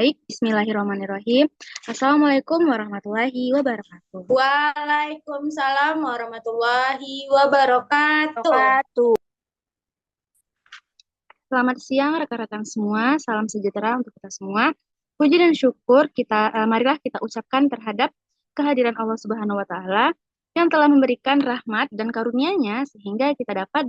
Baik, bismillahirrahmanirrahim. Assalamualaikum warahmatullahi wabarakatuh. Waalaikumsalam warahmatullahi wabarakatuh. Wabarakatuh. Selamat siang rekan-rekan semua, salam sejahtera untuk kita semua. Puji dan syukur marilah kita ucapkan terhadap kehadiran Allah Subhanahu wa taala yang telah memberikan rahmat dan karunia-Nya sehingga kita dapat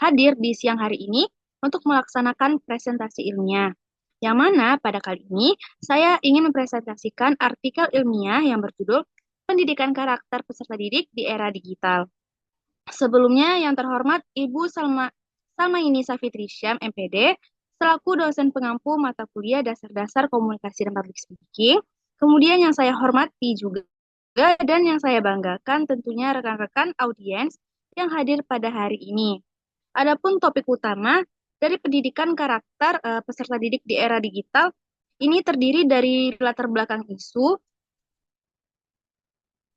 hadir di siang hari ini untuk melaksanakan presentasi ilmiah. Yang mana pada kali ini saya ingin mempresentasikan artikel ilmiah yang berjudul Pendidikan Karakter Peserta Didik di Era Digital. Sebelumnya yang terhormat Ibu Salmaini Safitri Syam, MPD, selaku dosen pengampu mata kuliah dasar-dasar komunikasi dan public speaking. Kemudian yang saya hormati juga dan yang saya banggakan tentunya rekan-rekan audiens yang hadir pada hari ini. Adapun topik utama dari pendidikan karakter peserta didik di era digital ini terdiri dari latar belakang isu.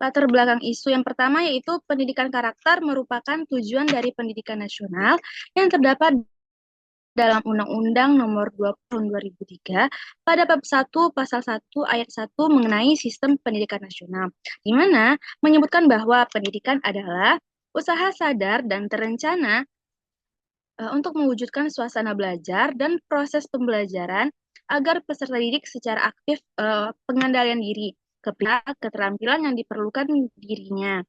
Latar belakang isu yang pertama yaitu pendidikan karakter merupakan tujuan dari pendidikan nasional yang terdapat dalam Undang-Undang Nomor 20 Tahun 2003 pada bab 1 pasal 1 ayat 1 mengenai sistem pendidikan nasional, di mana menyebutkan bahwa pendidikan adalah usaha sadar dan terencana untuk mewujudkan suasana belajar dan proses pembelajaran agar peserta didik secara aktif pengendalian diri, keterampilan yang diperlukan dirinya,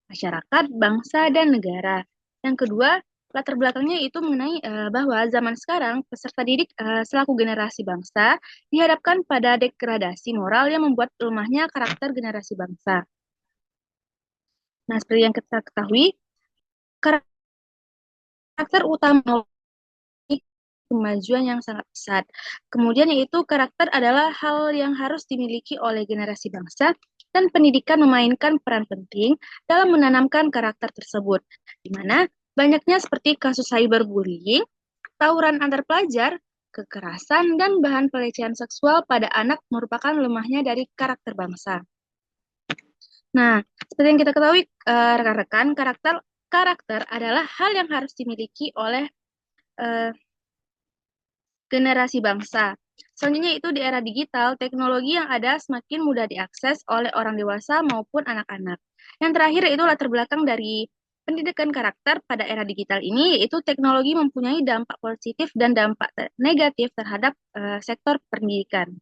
masyarakat, bangsa, dan negara. Yang kedua, latar belakangnya itu mengenai bahwa zaman sekarang peserta didik selaku generasi bangsa dihadapkan pada degradasi moral yang membuat lemahnya karakter generasi bangsa. Nah, seperti yang kita ketahui, karakter utama kemajuan yang sangat pesat. Kemudian yaitu karakter adalah hal yang harus dimiliki oleh generasi bangsa dan pendidikan memainkan peran penting dalam menanamkan karakter tersebut, di mana banyaknya seperti kasus cyberbullying, tawuran antar pelajar, kekerasan, dan bahan pelecehan seksual pada anak merupakan lemahnya dari karakter bangsa. Nah, seperti yang kita ketahui, rekan-rekan, karakter adalah hal yang harus dimiliki oleh generasi bangsa. Selanjutnya itu di era digital, teknologi yang ada semakin mudah diakses oleh orang dewasa maupun anak-anak. Yang terakhir itu latar belakang dari pendidikan karakter pada era digital ini, yaitu teknologi mempunyai dampak positif dan dampak negatif terhadap sektor pendidikan.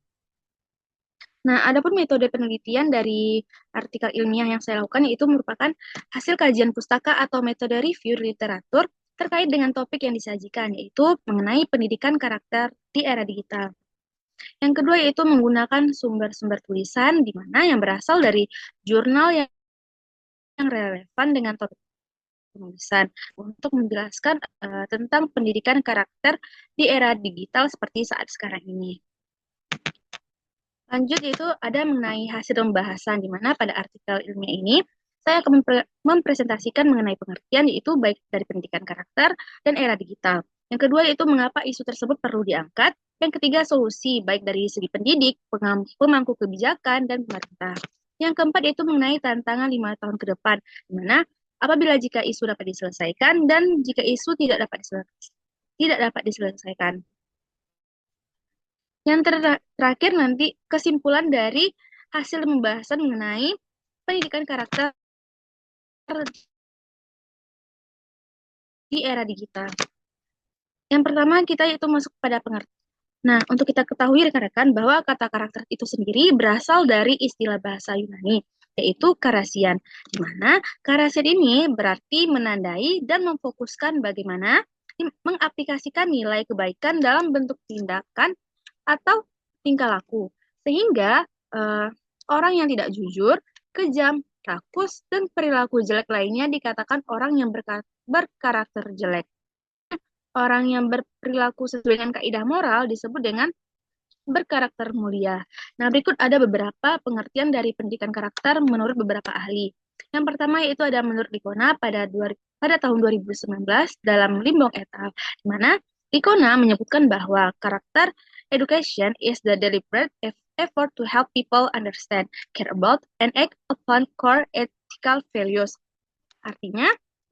Nah, adapun metode penelitian dari artikel ilmiah yang saya lakukan yaitu merupakan hasil kajian pustaka atau metode review literatur terkait dengan topik yang disajikan, yaitu mengenai pendidikan karakter di era digital. Yang kedua yaitu menggunakan sumber-sumber tulisan di mana yang berasal dari jurnal yang relevan dengan topik penulisan untuk menjelaskan tentang pendidikan karakter di era digital seperti saat sekarang ini. Lanjut yaitu ada mengenai hasil pembahasan di mana pada artikel ilmiah ini saya akan mempresentasikan mengenai pengertian yaitu baik dari pendidikan karakter dan era digital. Yang kedua yaitu mengapa isu tersebut perlu diangkat. Yang ketiga solusi baik dari segi pendidik, pemangku kebijakan, dan pemerintah. Yang keempat yaitu mengenai tantangan 5 tahun ke depan, di mana apabila jika isu dapat diselesaikan dan jika isu tidak dapat diselesaikan. Yang terakhir nanti kesimpulan dari hasil pembahasan mengenai pendidikan karakter di era digital. Yang pertama kita itu masuk pada pengertian. Nah, untuk kita ketahui rekan-rekan bahwa kata karakter itu sendiri berasal dari istilah bahasa Yunani, yaitu karasian, di mana karasian ini berarti menandai dan memfokuskan bagaimana mengaplikasikan nilai kebaikan dalam bentuk tindakan atau tingkah laku. Sehingga orang yang tidak jujur, kejam, rakus, dan perilaku jelek lainnya dikatakan orang yang berkarakter jelek. Orang yang berperilaku sesuai dengan kaidah moral disebut dengan berkarakter mulia. Nah, berikut ada beberapa pengertian dari pendidikan karakter menurut beberapa ahli. Yang pertama yaitu ada menurut Licona pada tahun 2019 dalam Limbong et al. Di mana Licona menyebutkan bahwa karakter education is the deliberate effort to help people understand, care about, and act upon core ethical values. Artinya,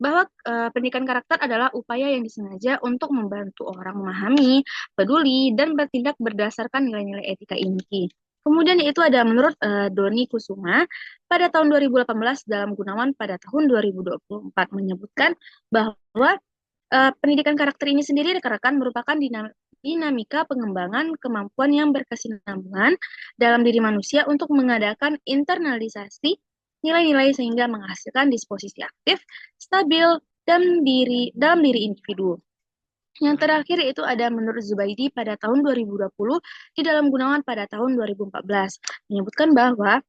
bahwa pendidikan karakter adalah upaya yang disengaja untuk membantu orang memahami, peduli, dan bertindak berdasarkan nilai-nilai etika inti. Kemudian itu ada menurut Doni Kusuma pada tahun 2018 dalam Gunawan pada tahun 2024 menyebutkan bahwa pendidikan karakter ini sendiri rekan-rekan merupakan dinamika pengembangan kemampuan yang berkesinambungan dalam diri manusia untuk mengadakan internalisasi nilai-nilai sehingga menghasilkan disposisi aktif, stabil, dalam diri individu. Yang terakhir itu ada menurut Zubaidi pada tahun 2020 di dalam Gunawan pada tahun 2014 menyebutkan bahwa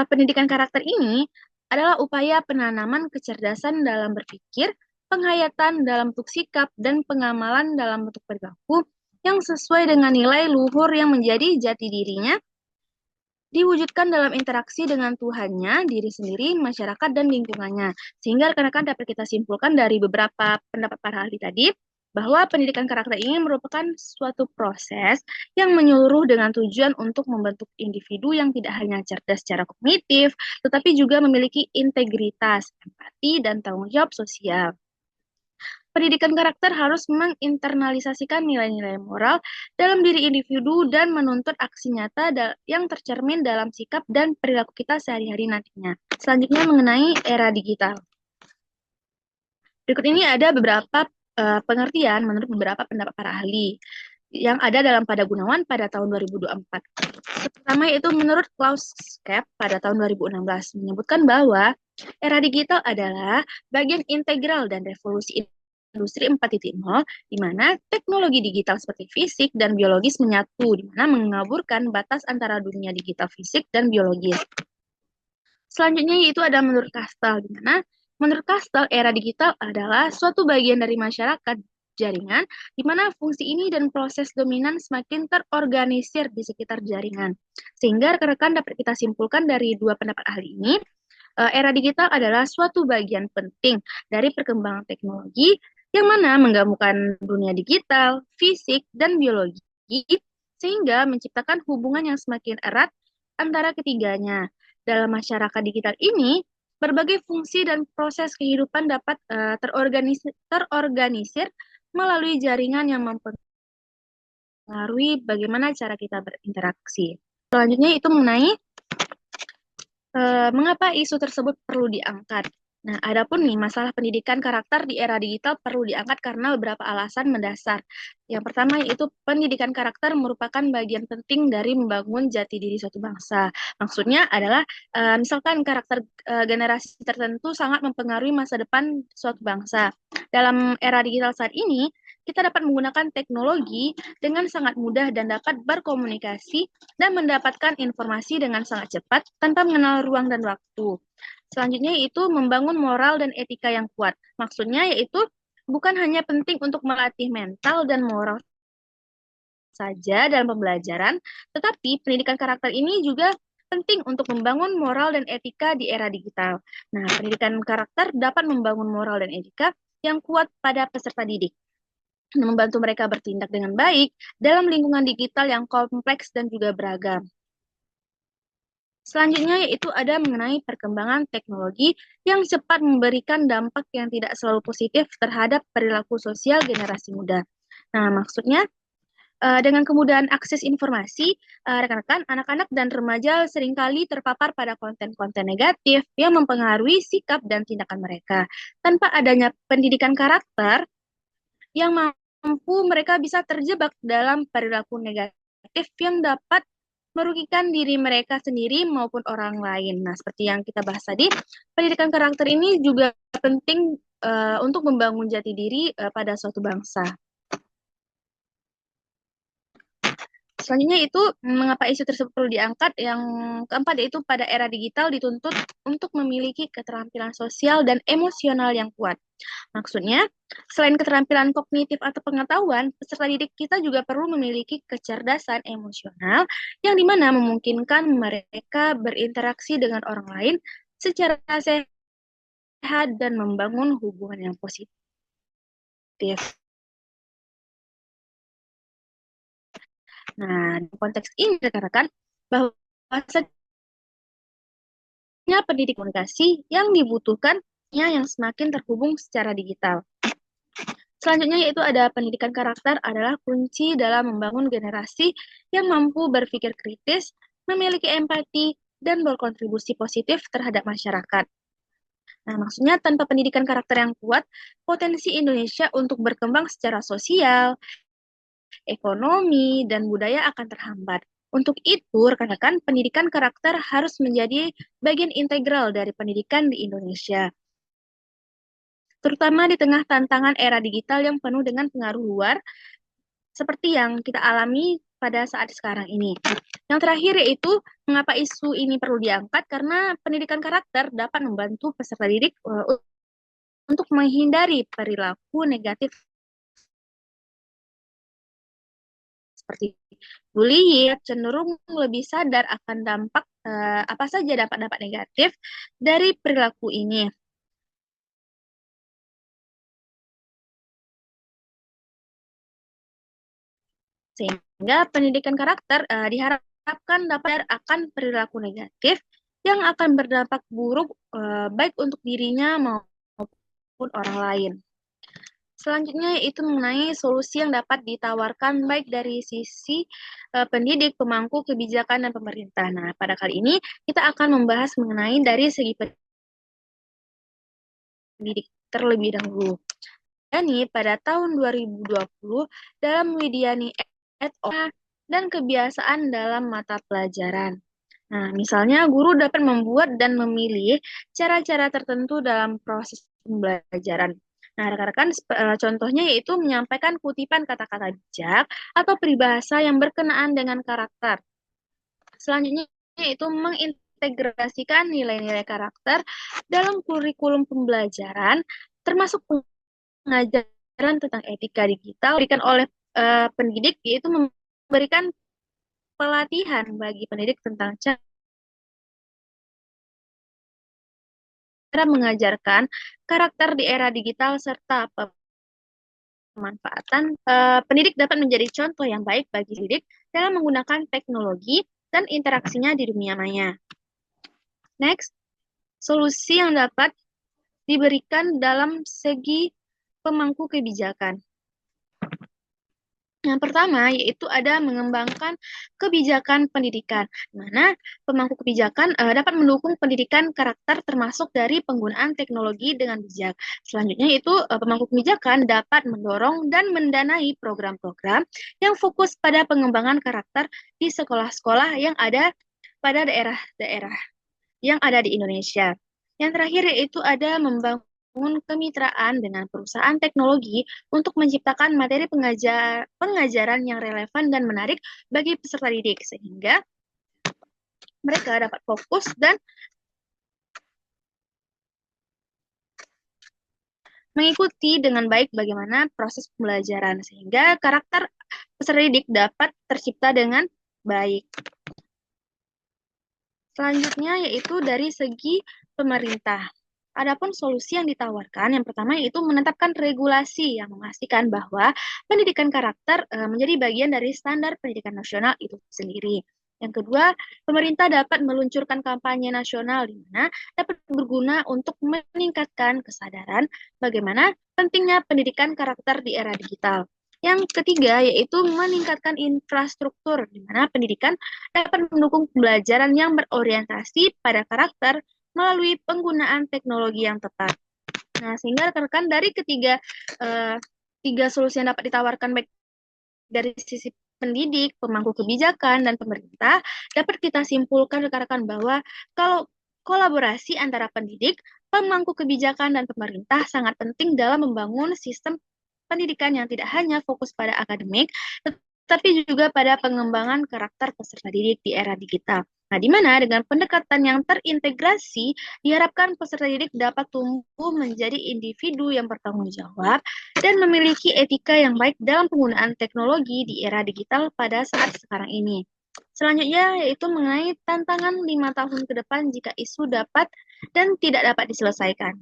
pendidikan karakter ini adalah upaya penanaman kecerdasan dalam berpikir, penghayatan dalam bentuk sikap, dan pengamalan dalam bentuk perilaku yang sesuai dengan nilai luhur yang menjadi jati dirinya diwujudkan dalam interaksi dengan Tuhannya, diri sendiri, masyarakat, dan lingkungannya. Sehingga rekan-rekan dapat kita simpulkan dari beberapa pendapat para ahli tadi, bahwa pendidikan karakter ini merupakan suatu proses yang menyeluruh dengan tujuan untuk membentuk individu yang tidak hanya cerdas secara kognitif, tetapi juga memiliki integritas, empati, dan tanggung jawab sosial. Pendidikan karakter harus menginternalisasikan nilai-nilai moral dalam diri individu dan menuntut aksi nyata yang tercermin dalam sikap dan perilaku kita sehari-hari nantinya. Selanjutnya mengenai era digital. Berikut ini ada beberapa pengertian menurut beberapa pendapat para ahli yang ada dalam Pada Gunawan pada tahun 2024. Pertama yaitu menurut Klaus Schwab pada tahun 2016 menyebutkan bahwa era digital adalah bagian integral dan revolusi industri 4.0 di mana teknologi digital seperti fisik dan biologis menyatu, di mana mengaburkan batas antara dunia digital fisik dan biologis. Selanjutnya yaitu ada menurut Kastel, di mana menurut Kastel era digital adalah suatu bagian dari masyarakat jaringan, di mana fungsi ini dan proses dominan semakin terorganisir di sekitar jaringan. Sehingga rekan-rekan dapat kita simpulkan dari dua pendapat ahli ini, era digital adalah suatu bagian penting dari perkembangan teknologi yang mana menggabungkan dunia digital, fisik, dan biologi, sehingga menciptakan hubungan yang semakin erat antara ketiganya. Dalam masyarakat digital ini, berbagai fungsi dan proses kehidupan dapat terorganisir melalui jaringan yang mempengaruhi bagaimana cara kita berinteraksi. Selanjutnya itu mengenai mengapa isu tersebut perlu diangkat. Nah, adapun nih masalah pendidikan karakter di era digital perlu diangkat karena beberapa alasan mendasar. Yang pertama yaitu pendidikan karakter merupakan bagian penting dari membangun jati diri suatu bangsa. Maksudnya adalah misalkan karakter generasi tertentu sangat mempengaruhi masa depan suatu bangsa. Dalam era digital saat ini, kita dapat menggunakan teknologi dengan sangat mudah dan dapat berkomunikasi dan mendapatkan informasi dengan sangat cepat tanpa mengenal ruang dan waktu. Selanjutnya yaitu membangun moral dan etika yang kuat. Maksudnya yaitu bukan hanya penting untuk melatih mental dan moral saja dalam pembelajaran, tetapi pendidikan karakter ini juga penting untuk membangun moral dan etika di era digital. Nah, pendidikan karakter dapat membangun moral dan etika yang kuat pada peserta didik, membantu mereka bertindak dengan baik dalam lingkungan digital yang kompleks dan juga beragam. Selanjutnya yaitu ada mengenai perkembangan teknologi yang cepat memberikan dampak yang tidak selalu positif terhadap perilaku sosial generasi muda. Nah, maksudnya dengan kemudahan akses informasi, rekan-rekan, anak-anak dan remaja seringkali terpapar pada konten-konten negatif yang mempengaruhi sikap dan tindakan mereka. Tanpa adanya pendidikan karakter yang mampu, mereka bisa terjebak dalam perilaku negatif yang dapat merugikan diri mereka sendiri maupun orang lain. Nah, seperti yang kita bahas tadi, pendidikan karakter ini juga penting untuk membangun jati diri pada suatu bangsa. Selanjutnya itu mengapa isu tersebut perlu diangkat. Yang keempat yaitu pada era digital dituntut untuk memiliki keterampilan sosial dan emosional yang kuat. Maksudnya, selain keterampilan kognitif atau pengetahuan, peserta didik kita juga perlu memiliki kecerdasan emosional yang dimana memungkinkan mereka berinteraksi dengan orang lain secara sehat dan membangun hubungan yang positif. Nah, di konteks ini rekan-rekan, bahwa pendidik komunikasi yang dibutuhkan yang semakin terhubung secara digital. Selanjutnya yaitu ada pendidikan karakter adalah kunci dalam membangun generasi yang mampu berpikir kritis, memiliki empati, dan berkontribusi positif terhadap masyarakat. Nah, maksudnya tanpa pendidikan karakter yang kuat, potensi Indonesia untuk berkembang secara sosial, ekonomi, dan budaya akan terhambat. Untuk itu, rekan-rekan, pendidikan karakter harus menjadi bagian integral dari pendidikan di Indonesia, terutama di tengah tantangan era digital yang penuh dengan pengaruh luar, seperti yang kita alami pada saat sekarang ini. Yang terakhir yaitu, mengapa isu ini perlu diangkat? Karena pendidikan karakter dapat membantu peserta didik untuk menghindari perilaku negatif seperti bullying, cenderung lebih sadar akan dampak apa saja dampak-dampak negatif dari perilaku ini. Sehingga pendidikan karakter diharapkan dapat akan perilaku negatif yang akan berdampak buruk baik untuk dirinya maupun orang lain. Selanjutnya itu mengenai solusi yang dapat ditawarkan baik dari sisi pendidik, pemangku kebijakan, dan pemerintah. Nah, pada kali ini kita akan membahas mengenai dari segi pendidik terlebih dahulu. Yani pada tahun 2020 dalam Widiani et al. Dan kebiasaan dalam mata pelajaran. Nah, misalnya guru dapat membuat dan memilih cara-cara tertentu dalam proses pembelajaran. Nah, rekan-rekan, contohnya yaitu menyampaikan kutipan kata-kata bijak atau peribahasa yang berkenaan dengan karakter. Selanjutnya yaitu mengintegrasikan nilai-nilai karakter dalam kurikulum pembelajaran, termasuk pengajaran tentang etika digital diberikan oleh pendidik, yaitu memberikan pelatihan bagi pendidik tentang cara mengajarkan karakter di era digital serta pemanfaatan. Pendidik dapat menjadi contoh yang baik bagi didik dalam menggunakan teknologi dan interaksinya di dunia maya. Next, solusi yang dapat diberikan dalam segi pemangku kebijakan. Yang pertama yaitu ada mengembangkan kebijakan pendidikan, di mana pemangku kebijakan dapat mendukung pendidikan karakter termasuk dari penggunaan teknologi dengan bijak. Selanjutnya itu pemangku kebijakan dapat mendorong dan mendanai program-program yang fokus pada pengembangan karakter di sekolah-sekolah yang ada pada daerah-daerah yang ada di Indonesia. Yang terakhir yaitu ada membangun kemitraan dengan perusahaan teknologi untuk menciptakan materi pengajaran yang relevan dan menarik bagi peserta didik, sehingga mereka dapat fokus dan mengikuti dengan baik bagaimana proses pembelajaran, sehingga karakter peserta didik dapat tercipta dengan baik. Selanjutnya yaitu dari segi pemerintah. Adapun solusi yang ditawarkan, yang pertama yaitu menetapkan regulasi yang memastikan bahwa pendidikan karakter menjadi bagian dari standar pendidikan nasional itu sendiri. Yang kedua, pemerintah dapat meluncurkan kampanye nasional di mana dapat berguna untuk meningkatkan kesadaran bagaimana pentingnya pendidikan karakter di era digital. Yang ketiga, yaitu meningkatkan infrastruktur, di mana pendidikan dapat mendukung pembelajaran yang berorientasi pada karakter melalui penggunaan teknologi yang tepat. Nah, sehingga rekan-rekan dari tiga solusi yang dapat ditawarkan baik dari sisi pendidik, pemangku kebijakan, dan pemerintah, dapat kita simpulkan rekan-rekan bahwa kalau kolaborasi antara pendidik, pemangku kebijakan, dan pemerintah sangat penting dalam membangun sistem pendidikan yang tidak hanya fokus pada akademik, tetapi juga pada pengembangan karakter peserta didik di era digital. Nah, di mana dengan pendekatan yang terintegrasi, diharapkan peserta didik dapat tumbuh menjadi individu yang bertanggung jawab dan memiliki etika yang baik dalam penggunaan teknologi di era digital pada saat sekarang ini. Selanjutnya yaitu mengenai tantangan 5 tahun ke depan jika isu dapat dan tidak dapat diselesaikan.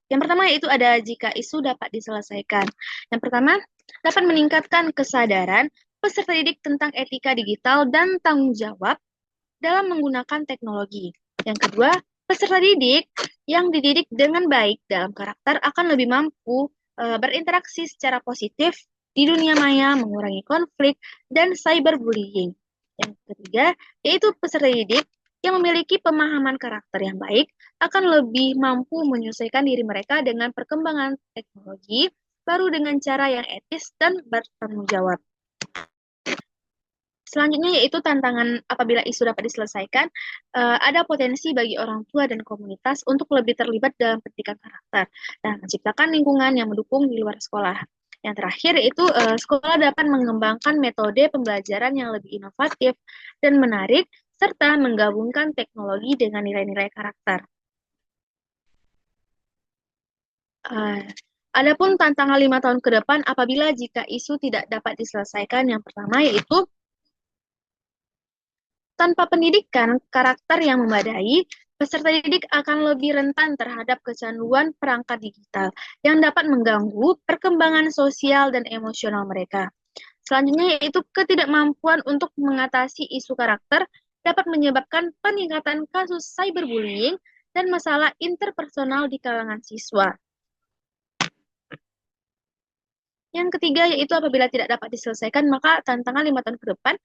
Yang pertama yaitu ada jika isu dapat diselesaikan. Yang pertama, dapat meningkatkan kesadaran peserta didik tentang etika digital dan tanggung jawab dalam menggunakan teknologi. Yang kedua, peserta didik yang dididik dengan baik dalam karakter akan lebih mampu berinteraksi secara positif di dunia maya, mengurangi konflik, dan cyberbullying. Yang ketiga, yaitu peserta didik yang memiliki pemahaman karakter yang baik akan lebih mampu menyesuaikan diri mereka dengan perkembangan teknologi baru dengan cara yang etis dan bertanggung jawab. Selanjutnya yaitu tantangan apabila isu dapat diselesaikan, ada potensi bagi orang tua dan komunitas untuk lebih terlibat dalam pendidikan karakter dan menciptakan lingkungan yang mendukung di luar sekolah. Yang terakhir yaitu sekolah dapat mengembangkan metode pembelajaran yang lebih inovatif dan menarik, serta menggabungkan teknologi dengan nilai-nilai karakter. Uh, Adapun tantangan 5 tahun ke depan apabila jika isu tidak dapat diselesaikan, yang pertama yaitu tanpa pendidikan karakter yang memadai, peserta didik akan lebih rentan terhadap kecanduan perangkat digital yang dapat mengganggu perkembangan sosial dan emosional mereka. Selanjutnya yaitu ketidakmampuan untuk mengatasi isu karakter dapat menyebabkan peningkatan kasus cyberbullying dan masalah interpersonal di kalangan siswa. Yang ketiga yaitu apabila tidak dapat diselesaikan, maka tantangan 5 tahun ke depan,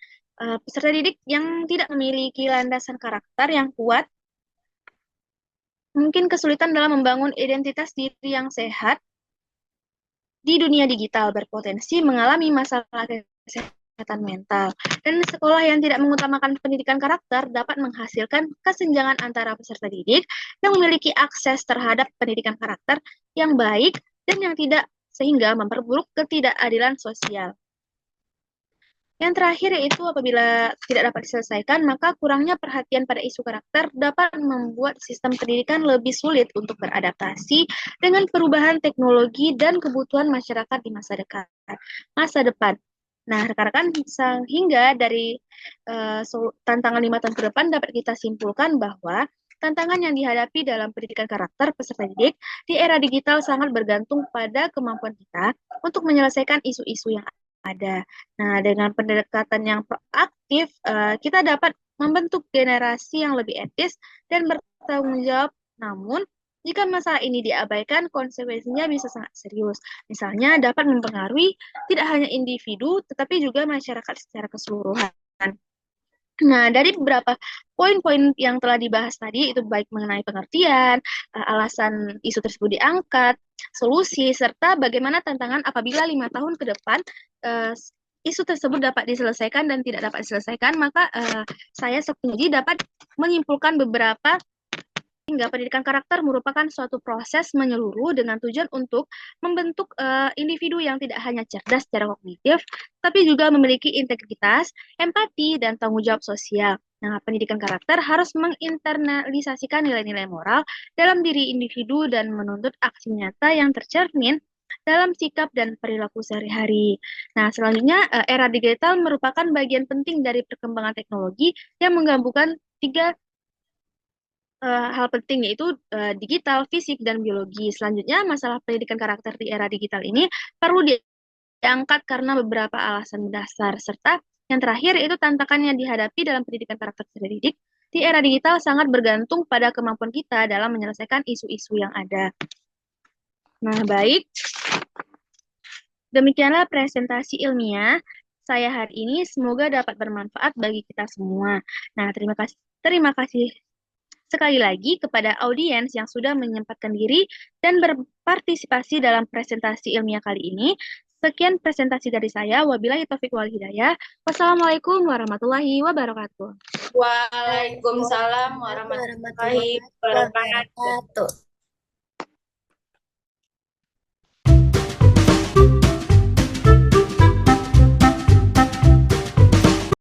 peserta didik yang tidak memiliki landasan karakter yang kuat mungkin kesulitan dalam membangun identitas diri yang sehat di dunia digital, berpotensi mengalami masalah kesehatan mental. Dan sekolah yang tidak mengutamakan pendidikan karakter dapat menghasilkan kesenjangan antara peserta didik yang memiliki akses terhadap pendidikan karakter yang baik dan yang tidak, sehingga memperburuk ketidakadilan sosial. Yang terakhir yaitu apabila tidak dapat diselesaikan, maka kurangnya perhatian pada isu karakter dapat membuat sistem pendidikan lebih sulit untuk beradaptasi dengan perubahan teknologi dan kebutuhan masyarakat di masa depan. Nah, rekan-rekan, sehingga dari tantangan 5 tahun ke depan dapat kita simpulkan bahwa tantangan yang dihadapi dalam pendidikan karakter peserta didik di era digital sangat bergantung pada kemampuan kita untuk menyelesaikan isu-isu yang ada. Nah, dengan pendekatan yang proaktif, kita dapat membentuk generasi yang lebih etis dan bertanggung jawab. Namun, jika masalah ini diabaikan, konsekuensinya bisa sangat serius. Misalnya, dapat mempengaruhi tidak hanya individu, tetapi juga masyarakat secara keseluruhan. Nah, dari beberapa poin-poin yang telah dibahas tadi, itu baik mengenai pengertian, alasan isu tersebut diangkat, solusi, serta bagaimana tantangan apabila 5 tahun ke depan isu tersebut dapat diselesaikan dan tidak dapat diselesaikan, maka saya Septimuji dapat menyimpulkan beberapa hingga pendidikan karakter merupakan suatu proses menyeluruh dengan tujuan untuk membentuk individu yang tidak hanya cerdas secara kognitif, tapi juga memiliki integritas, empati, dan tanggung jawab sosial. Nah, pendidikan karakter harus menginternalisasikan nilai-nilai moral dalam diri individu dan menuntut aksi nyata yang tercermin dalam sikap dan perilaku sehari-hari. Nah, selanjutnya, era digital merupakan bagian penting dari perkembangan teknologi yang menggabungkan tiga hal penting yaitu digital, fisik, dan biologi. Selanjutnya, masalah pendidikan karakter di era digital ini perlu diangkat karena beberapa alasan mendasar, serta yang terakhir yaitu tantangan yang dihadapi dalam pendidikan karakter terdidik di era digital sangat bergantung pada kemampuan kita dalam menyelesaikan isu-isu yang ada. Nah, baik. Demikianlah presentasi ilmiah saya hari ini. Semoga dapat bermanfaat bagi kita semua. Nah, terima kasih sekali lagi kepada audiens yang sudah menyempatkan diri dan berpartisipasi dalam presentasi ilmiah kali ini. Sekian presentasi dari saya. Wabillahi taufiq wal hidayah. Wassalamualaikum warahmatullahi wabarakatuh. Waalaikumsalam warahmatullahi wabarakatuh.